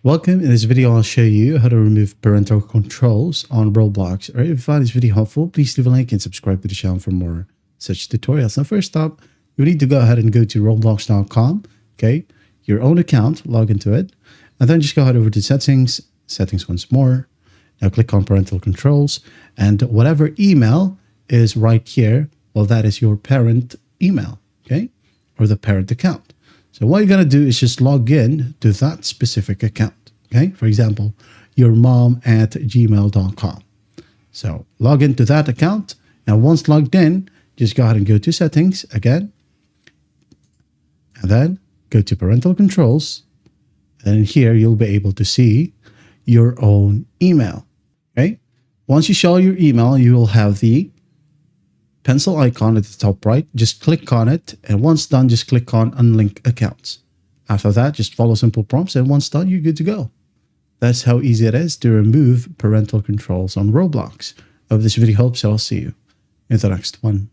Welcome. In this video, I'll show you how to remove parental controls on Roblox. Alright, if you find this video helpful, please leave a like and subscribe to the channel for more such tutorials. Now, first up, you need to go ahead and go to roblox.com, okay, your own account, log into it, and then just go ahead over to settings once more. Now click on parental controls, and whatever email is right here, well, that is your parent email, okay, or the parent account. So what you're going to do is just log in to that specific account. Okay. For example, your mom@gmail.com. So log into that account. Now, once logged in, just go ahead and go to settings again. And then go to parental controls. And here you'll be able to see your own email. Okay. Once you show your email, you will have the pencil icon at the top right. Just click on it, and once done, just click on unlink accounts. After that, just follow simple prompts, and once done, you're good to go. That's how easy it is to remove parental controls on Roblox. I hope this video helps. I'll see you in the next one.